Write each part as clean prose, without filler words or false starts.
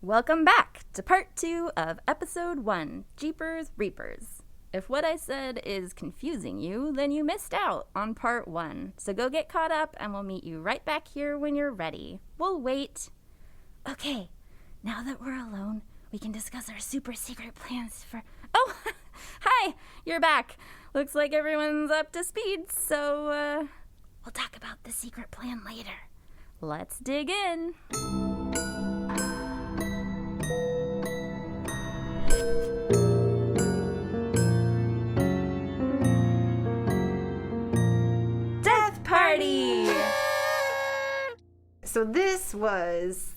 Welcome back to part 2 of episode 1, Jeepers Reapers. If what I said is confusing you, then you missed out on part 1. So go get caught up and we'll meet you right back here when you're ready. We'll wait. Okay, now that we're alone, we can discuss our super secret plans for... Oh, hi, you're back. Looks like everyone's up to speed, so we'll talk about the secret plan later. Let's dig in. Death party! So this is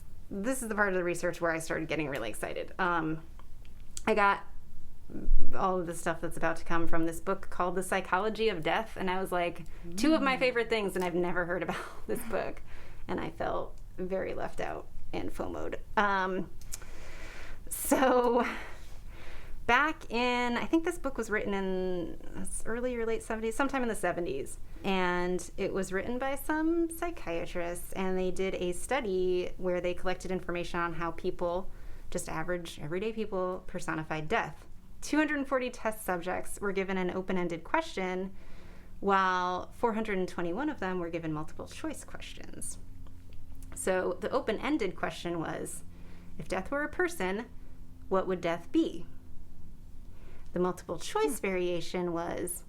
the part of the research where I started getting really excited. I got all of the stuff that's about to come from this book called The Psychology of Death, and I was like, two of my favorite things, and I've never heard about this book, and I felt very left out and FOMO'd. So back in, I think this book was written in early or late 70s, sometime in the 70s. And it was written by some psychiatrists, and they did a study where they collected information on how people, just average, everyday people, personified death. 240 test subjects were given an open-ended question, while 421 of them were given multiple choice questions. So the open-ended question was, if death were a person, what would death be? The multiple choice variation was,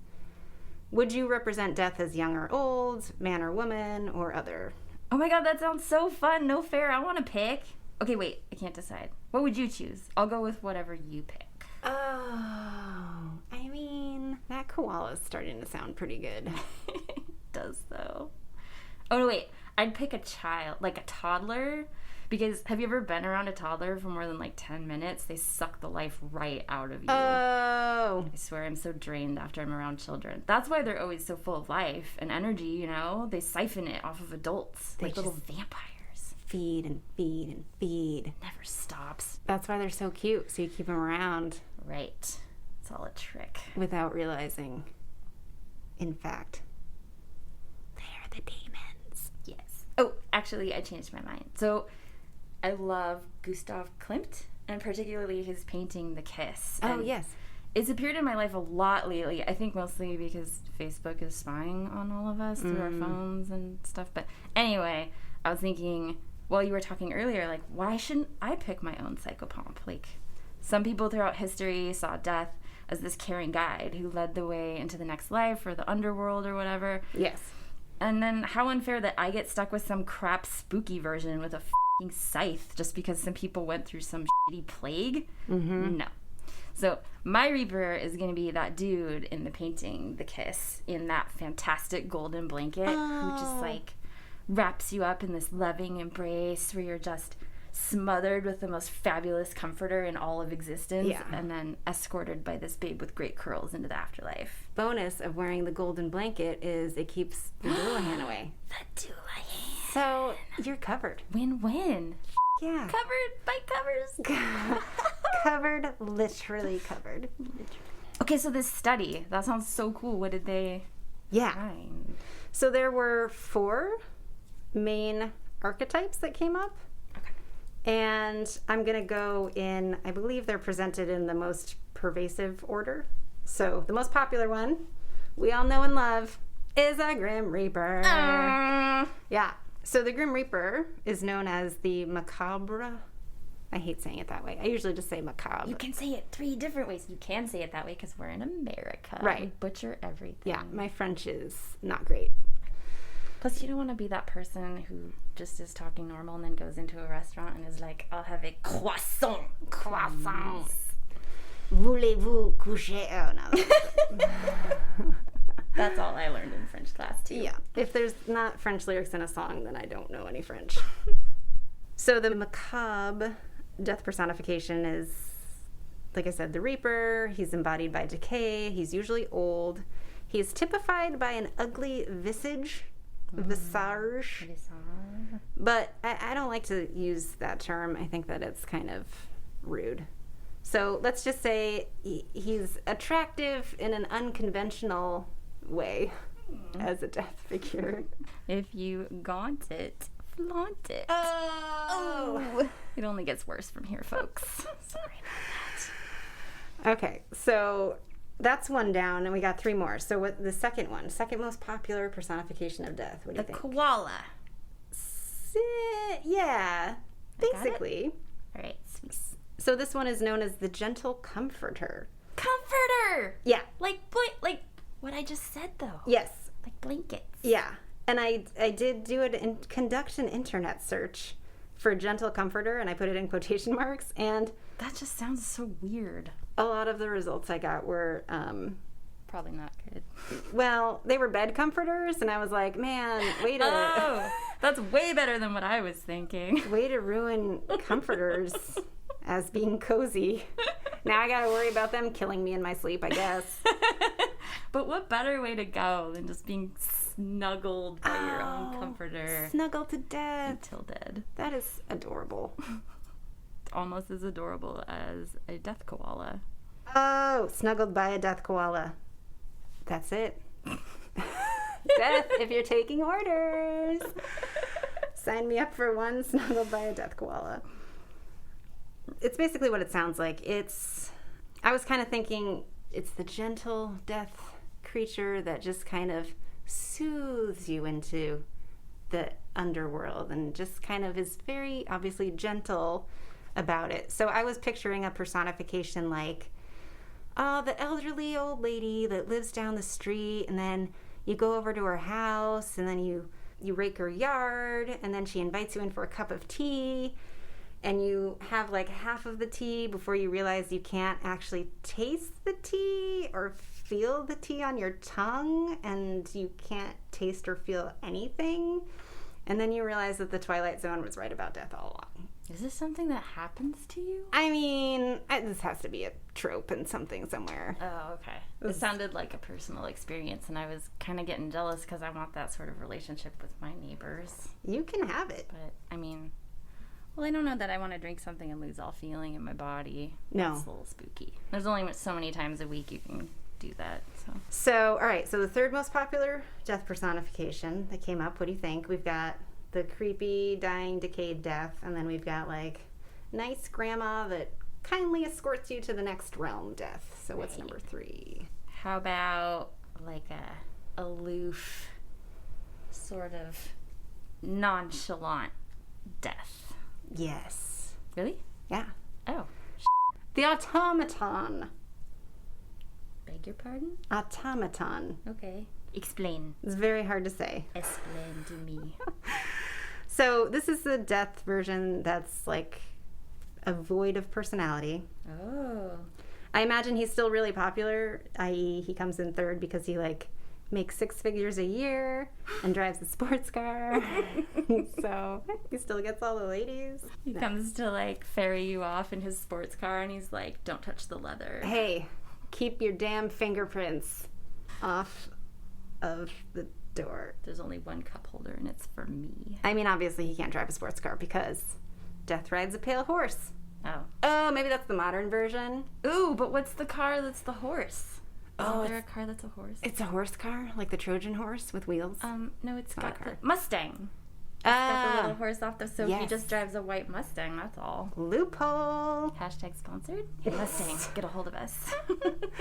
would you represent death as young or old, man or woman, or other? Oh my god, that sounds so fun. No fair. I want to pick. Okay, wait. I can't decide. What would you choose? I'll go with whatever you pick. Oh, I mean, that koala's starting to sound pretty good. It does, though. Oh, no, wait. I'd pick a child, like a toddler, because have you ever been around a toddler for more than like 10 minutes? They suck the life right out of you. Oh. I swear I'm so drained after I'm around children. That's why they're always so full of life and energy, you know? They siphon it off of adults, like little vampires. Feed and feed and feed. Never stops. That's why they're so cute, so you keep them around. Right. It's all a trick. Without realizing, in fact, they're the demons. Yes. Oh, actually, I changed my mind. So, I love Gustav Klimt, and particularly his painting, The Kiss. Oh, and yes. it's appeared in my life a lot lately. I think mostly because Facebook is spying on all of us through our phones and stuff. But anyway, I was thinking, while you were talking earlier, like, why shouldn't I pick my own psychopomp? Like, some people throughout history saw death as this caring guide who led the way into the next life or the underworld or whatever. Yes. And then how unfair that I get stuck with some crap spooky version with a f***ing scythe just because some people went through some shitty plague? Mm-hmm. No. So my Reaper is going to be that dude in the painting, The Kiss, in that fantastic golden blanket who just, like, wraps you up in this loving embrace where you're just smothered with the most fabulous comforter in all of existence, and then escorted by this babe with great curls into the afterlife. Bonus of wearing the golden blanket is it keeps the Doulahan away. The Doulahan. So you're covered. Win-win. Yeah. Covered by covers. Covered, literally covered. Okay, so this study, that sounds so cool. What did they find? So there were 4 main archetypes that came up. Okay. And I'm going to go in, I believe they're presented in the most pervasive order. So the most popular one, we all know and love, is a Grim Reaper. Yeah. So the Grim Reaper is known as the macabre. I hate saying it that way. I usually just say macabre. You can say it 3 different ways. You can say it that way because we're in America. Right. We butcher everything. Yeah, my French is not great. Plus, you don't want to be that person who just is talking normal and then goes into a restaurant and is like, I'll have a croissant. Croissant. Voulez-vous coucher? Oh, no. That's all I learned in French class, too. Yeah. If there's not French lyrics in a song, then I don't know any French. So the macabre death personification is, like I said, the Reaper. He's embodied by decay. He's usually old. He's typified by an ugly visage. Visage. But I don't like to use that term. I think that it's kind of rude. So let's just say he's attractive in an unconventional way as a death figure. If you gaunt it, flaunt it. Oh. It only gets worse from here, folks. Sorry about Okay, so that's one down, and we got 3 more. So what the second most popular personification of death? What do you that. The think? koala. Yeah, I got it? basically. All right, sweet. So this one is known as the gentle comforter. Comforter! Yeah. Like what I just said, though. Yes. Like blankets. Yeah. And I did do it and conduct an internet search for gentle comforter, and I put it in quotation marks, and That just sounds so weird. a lot of the results I got were, Probably not good. well, they were bed comforters, and I was like, man, Oh, that's way better than what I was thinking. way to ruin comforters as being cozy. Now I gotta worry about them killing me in my sleep, I guess. But what better way to go than just being snuggled by your own comforter Snuggle to death. until dead? That is adorable. Almost as adorable as a death koala. Oh, snuggled by a death koala. That's it. Death, if you're taking orders. Sign me up for one snuggled by a death koala. It's basically what it sounds like. I was kind of thinking it's the gentle death creature that just kind of soothes you into the underworld and just kind of is very obviously gentle about it. So I was picturing a personification like, oh, the elderly old lady that lives down the street, and then you go over to her house, and then you rake her yard, and then she invites you in for a cup of tea, and you have like half of the tea before you realize you can't actually taste the tea or feel the tea on your tongue, and you can't taste or feel anything. And then you realize that the Twilight Zone was right about death all along. Is this something that happens to you? I mean, this has to be a trope in something somewhere. Oh, okay. It sounded like a personal experience, and I was kind of getting jealous because I want that sort of relationship with my neighbors. You can have it. But, I mean, well, I don't know that I want to drink something and lose all feeling in my body. No. It's a little spooky. There's only so many times a week you can do that, so. So, all right. So the third most popular death personification that came up, what do you think? We've got the creepy, dying, decayed death, and then we've got, like, nice grandma that kindly escorts you to the next realm death. So what's number 3? How about, like, a aloof, sort of nonchalant death? Yes. Really? Yeah. Oh. The automaton. Beg your pardon? Automaton. Okay. Explain. It's very hard to say. Explain to me. So this is the death version that's like a void of personality. Oh. I imagine he's still really popular, i.e. he comes in third because he like makes 6 figures a year and drives a sports car. So he still gets all the ladies. He comes to like ferry you off in his sports car and he's like, don't touch the leather. Hey, keep your damn fingerprints off of the door. There's only one cup holder and it's for me. I mean, obviously he can't drive a sports car because death rides a pale horse. Oh. Oh, maybe that's the modern version. Ooh, but what's the car that's the horse? Oh, Is there a car that's a horse? It's a horse car, like the Trojan horse with wheels. No, it's not a got car. the Mustang. It's got the little horse off the, so he yes. just drives a white Mustang, that's all. Loophole. Hashtag sponsored. Hey, Mustang, get a hold of us. And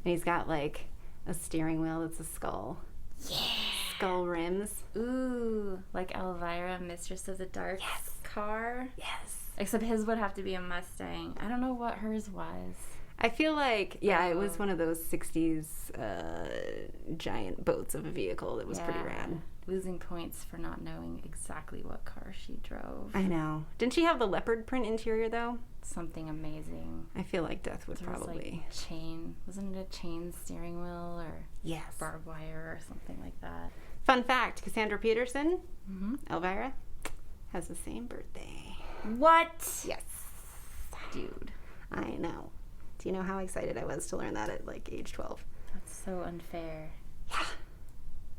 he's got like a steering wheel that's a skull. Yeah. Skull rims. Ooh, like Elvira, Mistress of the Dark car. Yes. Except his would have to be a Mustang. I don't know what hers was. I feel like, it was one of those 60s giant boats of a vehicle that was pretty rad. Losing points for not knowing exactly what car she drove. I know. Didn't she have the leopard print interior, though? Something amazing. I feel like Death would There was, probably... like, chain. Wasn't it a chain steering wheel or Yes. barbed wire or something like that? Fun fact, Cassandra Peterson, Mm-hmm. Elvira, has the same birthday. What? Yes. Dude. I know. Do you know how excited I was to learn that at, like, age 12? That's so unfair. Yeah.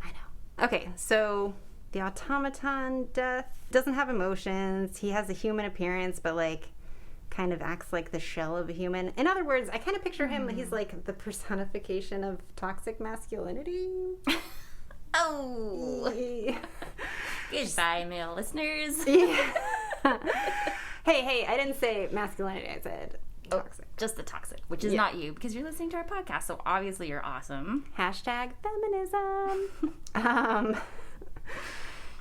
I know. Okay, so the automaton Death doesn't have emotions. He has a human appearance, but, like, kind of acts like the shell of a human. In other words, I kind of picture him, he's like the personification of toxic masculinity. Oh. Goodbye, male listeners. Yeah. Hey, I didn't say masculinity. I said toxic. Just the toxic, which is not you, because you're listening to our podcast, so obviously you're awesome. Hashtag feminism.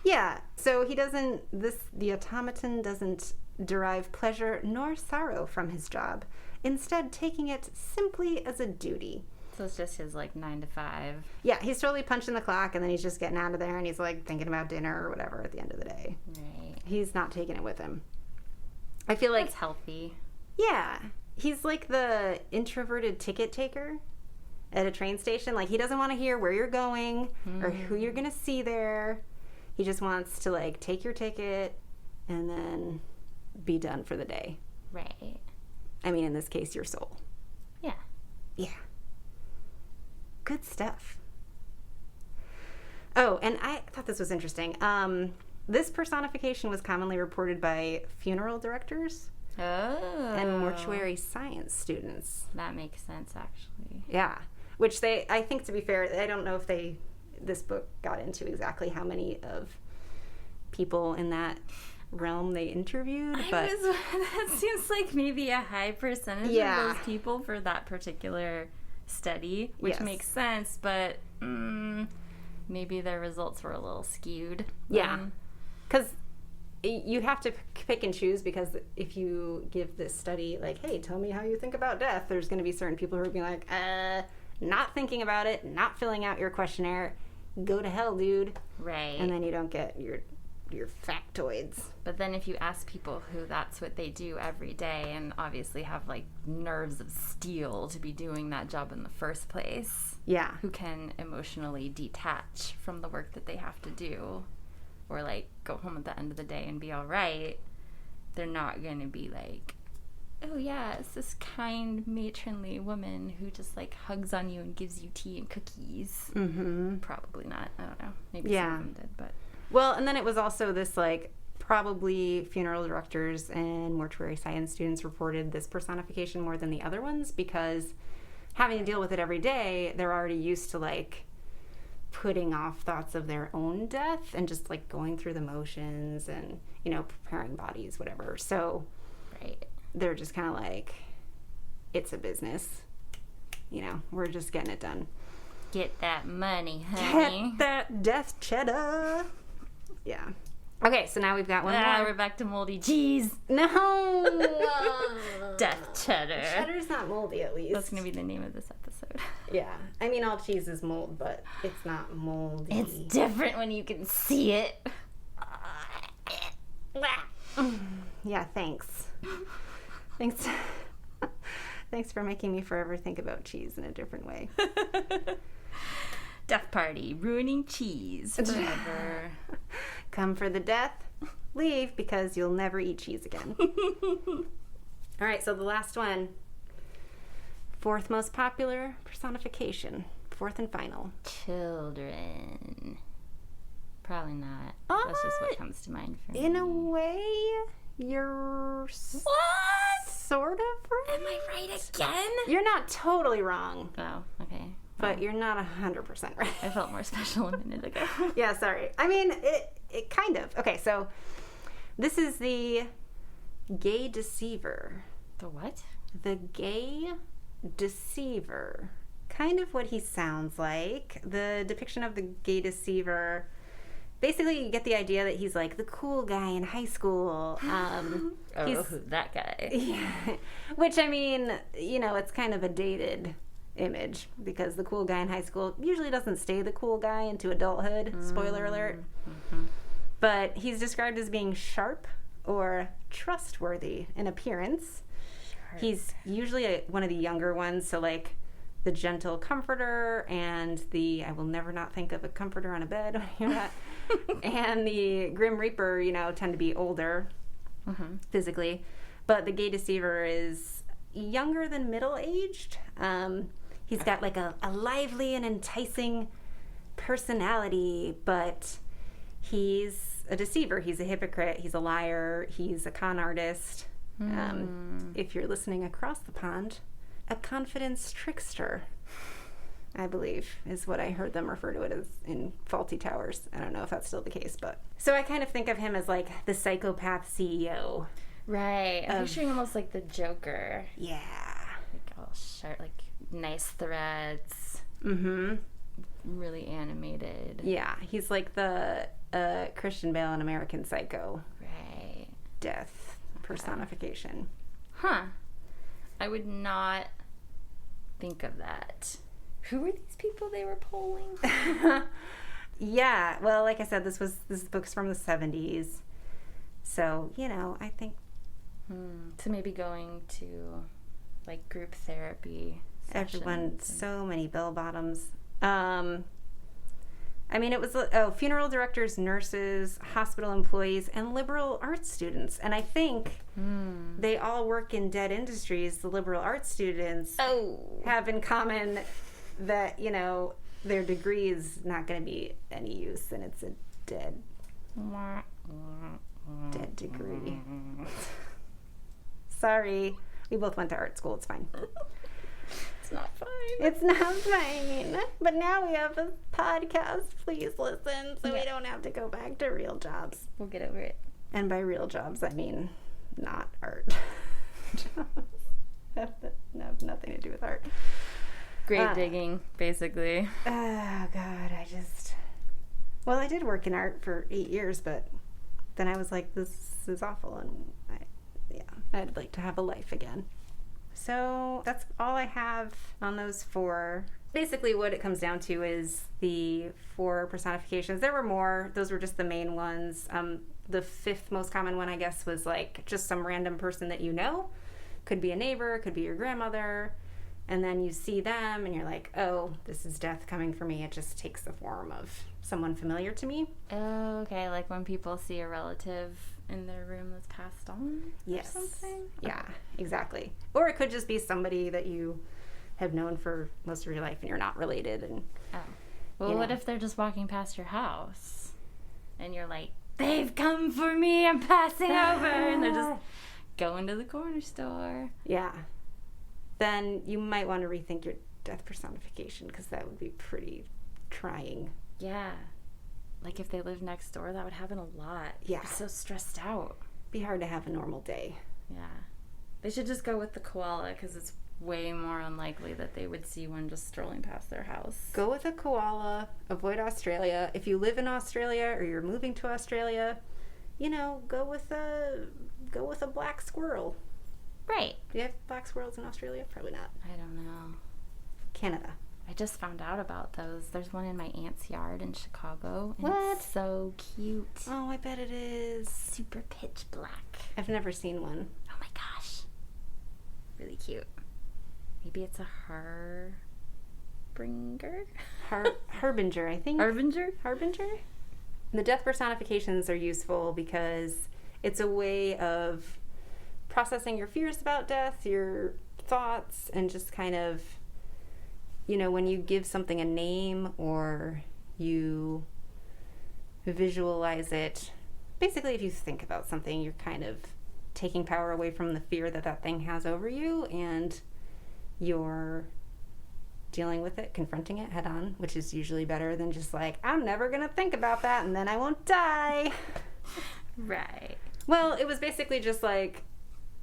Yeah, so the automaton doesn't derive pleasure nor sorrow from his job, instead taking it simply as a duty. So it's just his, 9 to 5. Yeah, he's totally punching the clock, and then he's just getting out of there, and he's, thinking about dinner or whatever at the end of the day. Right. He's not taking it with him. I feel like... That's healthy. Yeah. He's like the introverted ticket taker at a train station. He doesn't want to hear where you're going or who you're going to see there. He just wants to, take your ticket and then be done for the day. Right. I mean, in this case, your soul. Yeah. Yeah. Good stuff. Oh, and I thought this was interesting. This personification was commonly reported by funeral directors and mortuary science students. That makes sense, actually. Yeah. Which I think, to be fair, I don't know if this book got into exactly how many of people in that realm they interviewed, but that seems like maybe a high percentage of those people for that particular study, which makes sense, but maybe their results were a little skewed. Yeah, because you have to pick and choose, because if you give this study hey, tell me how you think about death, there's going to be certain people who are being not thinking about it, not filling out your questionnaire, go to hell, dude. Right. And then you don't get your factoids. But then if you ask people who that's what they do every day and obviously have nerves of steel to be doing that job in the first place, who can emotionally detach from the work that they have to do, or go home at the end of the day and be all right, they're not going to be oh yeah, it's this kind, matronly woman who just hugs on you and gives you tea and cookies. Mm-hmm. Probably not. I don't know. Maybe some of them did, but... Well, and then it was also this, probably funeral directors and mortuary science students reported this personification more than the other ones, because having to deal with it every day, they're already used to, putting off thoughts of their own death and just, going through the motions and, preparing bodies, whatever. So they're just kind of it's a business. We're just getting it done. Get that money, honey. Get that death cheddar. Yeah. Okay, so now we've got one more. We're back to moldy cheese. No! Death cheddar. Cheddar's not moldy, at least. That's going to be the name of this episode. Yeah. I mean, all cheese is mold, but it's not moldy. It's different when you can see it. Yeah, thanks. Thanks for making me forever think about cheese in a different way. Death party, ruining cheese forever. Come for the death, leave because you'll never eat cheese again. All right, so the last one. Fourth most popular personification. Fourth and final. Children. Probably not. That's just what comes to mind for me. In a way, you're what? Sort of right. Am I right again? You're not totally wrong. Oh, okay. But you're not 100% right. I felt more special a minute ago. Yeah, sorry. I mean, it kind of. Okay, so this is the gay deceiver. The what? The gay deceiver. Kind of what he sounds like. The depiction of the gay deceiver. Basically, you get the idea that he's the cool guy in high school. He's that guy. Yeah. Which, I mean, it's kind of a dated image, because the cool guy in high school usually doesn't stay the cool guy into adulthood. Spoiler alert. Mm-hmm. But he's described as being sharp or trustworthy in appearance. Sharp. He's usually one of the younger ones, so the gentle comforter and the I will never not think of a comforter on a bed when you're not. And the grim reaper, tend to be older physically, but the gay deceiver is younger than middle-aged. He's got a lively and enticing personality, but he's a deceiver. He's a hypocrite. He's a liar. He's a con artist. If you're listening across the pond, a confidence trickster. I believe, is what I heard them refer to it as in Faulty Towers. I don't know if that's still the case, but... So I kind of think of him as, like, the psychopath CEO. Right. I'm picturing almost like the Joker. Yeah. Like all sharp, like nice threads. Mm-hmm. Really animated. Yeah, he's like the Christian Bale in American Psycho. Right. Death personification. Huh. I would not think of that. Who were these people they were polling? Yeah, well, like I said, this book's from the 70s. So, you know, I think... So maybe going to, like, group therapy Everyone, so many bell bottoms. I mean, it was, funeral directors, nurses, hospital employees, and liberal arts students. And I think they all work in dead industries. The liberal arts students have in common that, you know, their degree is not going to be any use, and it's a dead degree. Sorry. We both went to art school. It's fine. It's not fine. It's not fine. But now we have a podcast. Please listen so we don't have to go back to real jobs. We'll get over it. And by real jobs, I mean not art. have nothing to do with art. Grave digging, basically. Oh, God. Well, I did work in art for 8 years, but then I was like, this is awful. And I'd like to have a life again. So that's all I have on those 4. Basically what it comes down to is the 4 personifications. There were more. Those were just the main ones. The 5th most common one, I guess, was like just some random person that you know. Could be a neighbor, could be your grandmother. And then you see them and you're like, oh, this is death coming for me. It just takes the form of someone familiar to me. Oh, okay. Like when people see a relative in their room that's passed on? Yes. Or something? Yeah, exactly. Or it could just be somebody that you have known for most of your life and you're not related. And well, what if they're just walking past your house and you're like, they've come for me, I'm passing over, and they're just going to the corner store. Yeah. Then you might want to rethink your death personification, because that would be pretty trying. Yeah. Like if they lived next door, that would happen a lot. Yeah. You're so stressed out. Be hard to have a normal day. Yeah. They should just go with the koala, because it's way more unlikely that they would see one just strolling past their house. Go with a koala. Avoid Australia. If you live in Australia or you're moving to Australia, you know, go with a black squirrel. Right. Do you have black squirrels in Australia? Probably not. I don't know. Canada. I just found out about those. There's one in my aunt's yard in Chicago. And What? It's so cute. Oh, I bet it is. Super pitch black. I've never seen one. Oh my gosh. Really cute. Maybe it's a harbinger? Harbinger, I think. Harbinger? Harbinger? The death personifications are useful because it's a way of processing your fears about death, your thoughts, and just kind of, you know, when you give something a name or you visualize it, basically if you think about something, you're kind of taking power away from the fear that thing has over you, and you're dealing with it, confronting it head on, which is usually better than just like, I'm never gonna think about that and then I won't die. Right. Well, it was basically just like,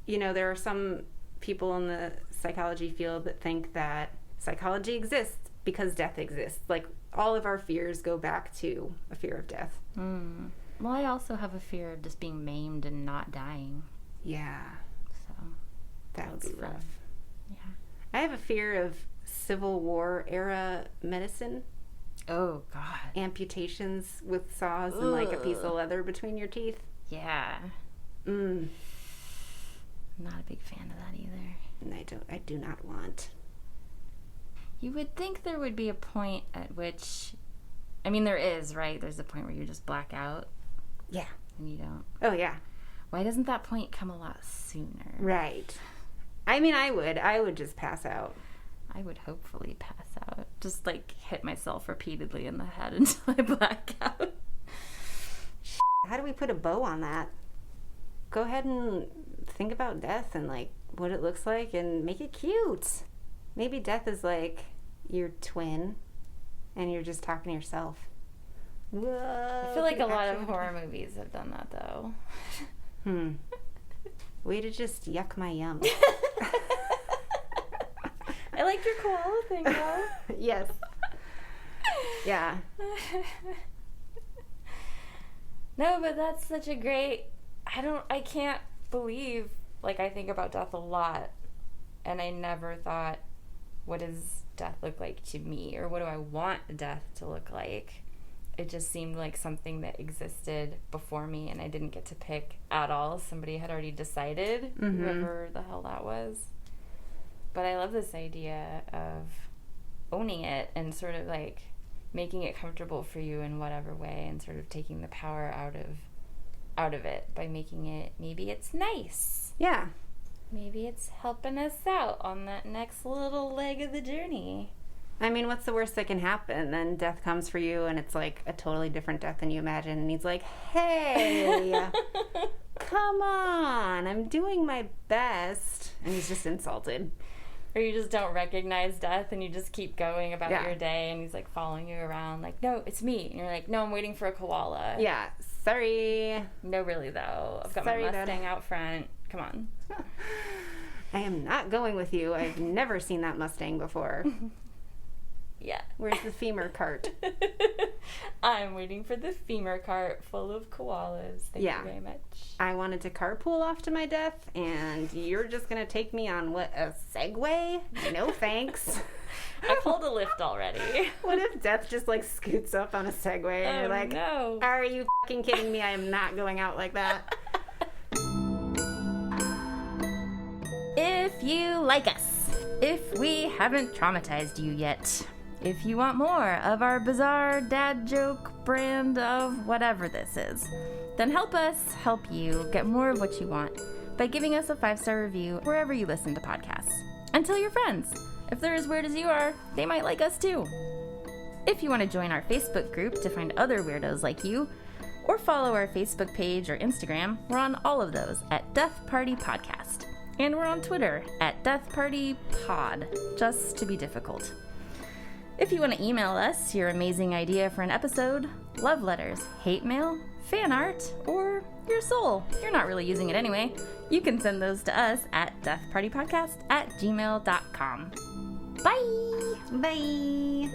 you know, there are some people in the psychology field that think that psychology exists because death exists. Like, all of our fears go back to a fear of death. Well, I also have a fear of just being maimed and not dying. Yeah. So That would be fun. rough. Yeah. I have a fear of Civil War era medicine. Oh, God. Amputations with saws and like a piece of leather between your teeth. Yeah. Mm. Not a big fan of that either. And I do not want. You would think there would be a point at which, I mean, there is, right? There's a point where you just black out. Yeah. And you don't. Oh, yeah. Why doesn't that point come a lot sooner? Right. I mean, I would just pass out. I would hopefully pass out. Just like hit myself repeatedly in the head until I black out. How do we put a bow on that? Go ahead and think about death and like what it looks like and make it cute. Maybe death is like, your twin and you're just talking to yourself. Whoa, I feel like a lot of horror movies have done that, though. Way to just yuck my yum. I like your koala thing, though. Yes. Yeah. No, but that's such a great... I can't believe, like, I think about death a lot, and I never thought, what does death look like to me, or what do I want death to look like? It just seemed like something that existed before me, and I didn't get to pick at all. Somebody had already decided, whoever the hell that was. But I love this idea of owning it and sort of, like, making it comfortable for you in whatever way, and sort of taking the power out of it by making it, maybe it's nice. Yeah. Maybe it's helping us out on that next little leg of the journey. I mean, what's the worst that can happen? Then death comes for you and it's like a totally different death than you imagine, and he's like, hey, come on, I'm doing my best. And he's just insulted. Or you just don't recognize death and you just keep going about your day, and he's like following you around like, no, it's me. And you're like, no, I'm waiting for a koala. Yeah, sorry. No, really, though. I've got Sorry, my Mustang out front. Come on. I am not going with you. I've never seen that Mustang before. Yeah. Where's the femur cart? I'm waiting for the femur cart full of koalas. Thank you very much. I wanted to carpool off to my death, and you're just going to take me on, what, a Segway? No thanks. I called a lift already. What if death just, like, scoots up on a Segway, and you're like, no. Are you fucking kidding me? I am not going out like that. If you like us, if we haven't traumatized you yet, if you want more of our bizarre dad joke brand of whatever this is, then help us help you get more of what you want by giving us a 5-star review wherever you listen to podcasts. And tell your friends. If they're as weird as you are, they might like us too. If you want to join our Facebook group to find other weirdos like you, or follow our Facebook page or Instagram, we're on all of those at Death Party Podcast. And we're on Twitter at Death Party Pod, just to be difficult. If you want to email us your amazing idea for an episode, love letters, hate mail, fan art, or your soul, you're not really using it anyway, you can send those to us at deathpartypodcast@gmail.com. Bye! Bye!